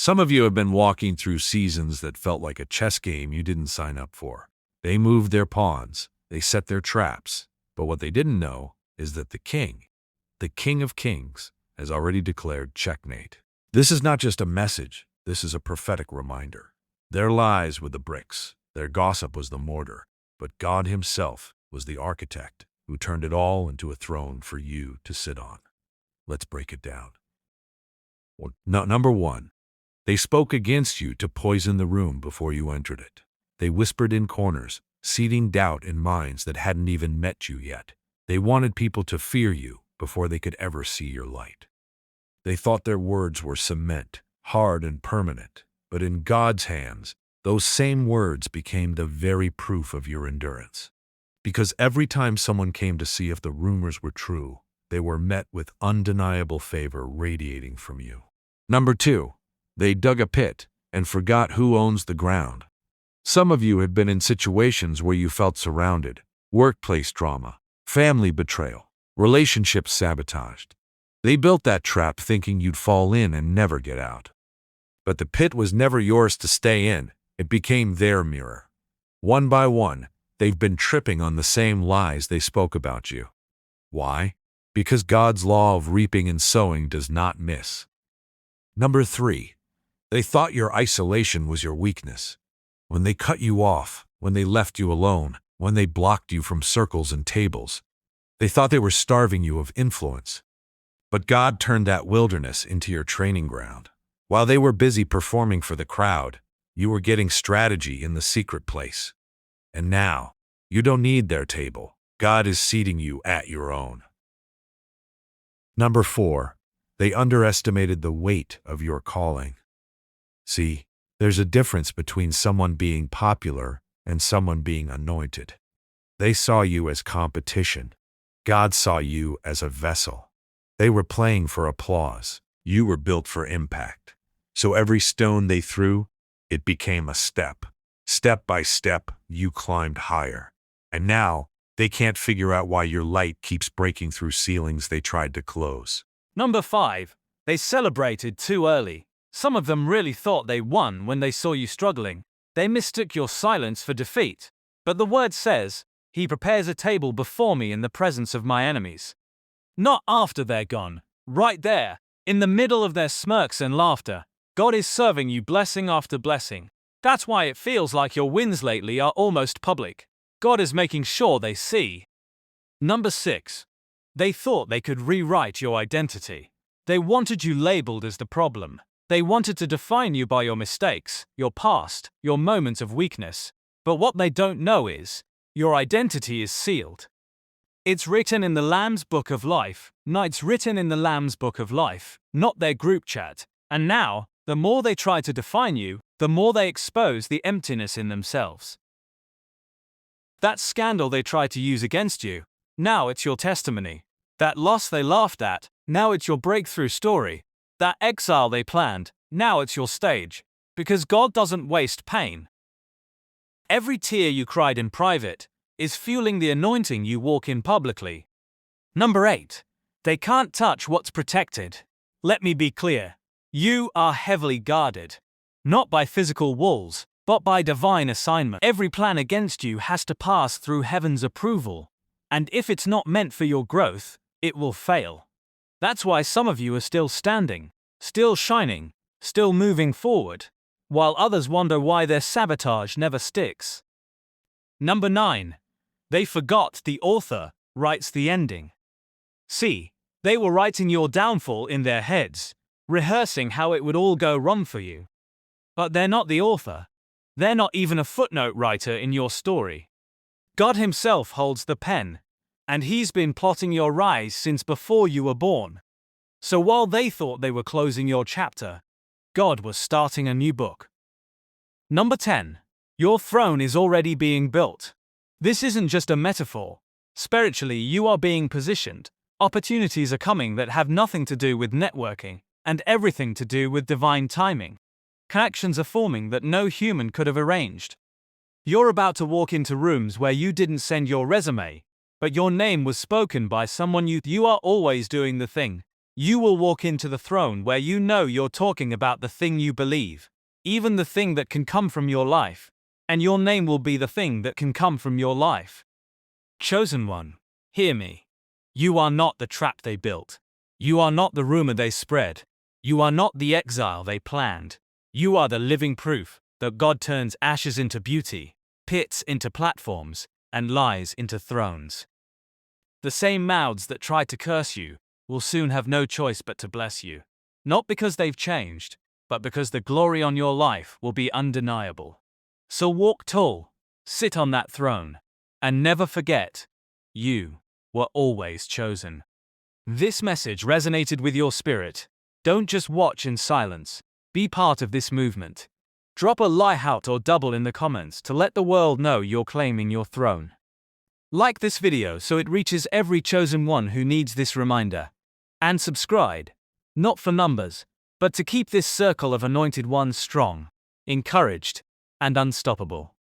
Some of you have been walking through seasons that felt like a chess game you didn't sign up for. They moved their pawns, they set their traps, but what they didn't know is that the King of Kings, has already declared checkmate. This is not just a message, this is a prophetic reminder. Their lies were the bricks, their gossip was the mortar, but God himself was the architect who turned it all into a throne for you to sit on. Let's break it down. Number one, they spoke against you to poison the room before you entered it. They whispered in corners, seeding doubt in minds that hadn't even met you yet. They wanted people to fear you before they could ever see your light. They thought their words were cement, hard and permanent, but in God's hands, those same words became the very proof of your endurance. Because every time someone came to see if the rumors were true, they were met with undeniable favor radiating from you. Number two, they dug a pit and forgot who owns the ground. Some of you have been in situations where you felt surrounded, workplace drama, family betrayal, relationships sabotaged. They built that trap thinking you'd fall in and never get out. But the pit was never yours to stay in, it became their mirror. One by one, they've been tripping on the same lies they spoke about you. Why? Because God's law of reaping and sowing does not miss. Number three, they thought your isolation was your weakness. When they cut you off, when they left you alone, when they blocked you from circles and tables, they thought they were starving you of influence. But God turned that wilderness into your training ground. While they were busy performing for the crowd, you were getting strategy in the secret place. And now, you don't need their table. God is seating you at your own. Number four, they underestimated the weight of your calling. See, there's a difference between someone being popular and someone being anointed. They saw you as competition. God saw you as a vessel. They were playing for applause. You were built for impact. So every stone they threw, it became a step. Step by step, you climbed higher. And now, they can't figure out why your light keeps breaking through ceilings they tried to close. Number 5. They celebrated too early. Some of them really thought they won when they saw you struggling. They mistook your silence for defeat. But the word says, "He prepares a table before me in the presence of my enemies." Not after they're gone. Right there, in the middle of their smirks and laughter, God is serving you blessing after blessing. That's why it feels like your wins lately are almost public. God is making sure they see. Number 6. They thought they could rewrite your identity. They wanted you labeled as the problem. They wanted to define you by your mistakes, your past, your moments of weakness. But what they don't know is, your identity is sealed. It's written in the Lamb's Book of Life. It's written in the Lamb's Book of Life, not their group chat. And now, the more they try to define you, the more they expose the emptiness in themselves. That scandal they tried to use against you, now it's your testimony. That loss they laughed at, now it's your breakthrough story. That exile they planned, now it's your stage. Because God doesn't waste pain. Every tear you cried in private is fueling the anointing you walk in publicly. Number 8. They can't touch what's protected. Let me be clear. You are heavily guarded. Not by physical walls, but by divine assignment. Every plan against you has to pass through heaven's approval. And if it's not meant for your growth, it will fail. That's why some of you are still standing, still shining, still moving forward, while others wonder why their sabotage never sticks. Number 9. They forgot the author writes the ending. See, they were writing your downfall in their heads, rehearsing how it would all go wrong for you. But they're not the author. They're not even a footnote writer in your story. God himself holds the pen, and he's been plotting your rise since before you were born. So while they thought they were closing your chapter, God was starting a new book. Number 10. Your throne is already being built. This isn't just a metaphor. Spiritually, you are being positioned. Opportunities are coming that have nothing to do with networking, and everything to do with divine timing. Connections are forming that no human could have arranged. You're about to walk into rooms where you didn't send your resume, but your name was spoken by someone you are always doing the thing. You will walk into the throne where you know you're talking about the thing you believe, even the thing that can come from your life, and your name will be the thing that can come from your life. Chosen one, hear me. You are not the trap they built. You are not the rumor they spread. You are not the exile they planned. You are the living proof that God turns ashes into beauty, pits into platforms, and lies into thrones. The same mouths that tried to curse you will soon have no choice but to bless you. Not because they've changed, but because the glory on your life will be undeniable. So walk tall, sit on that throne, and never forget, you were always chosen. This message resonated with your spirit. Don't just watch in silence. Be part of this movement. Drop a like out or double in the comments to let the world know you're claiming your throne. Like this video so it reaches every chosen one who needs this reminder. And subscribe, not for numbers, but to keep this circle of anointed ones strong, encouraged, and unstoppable.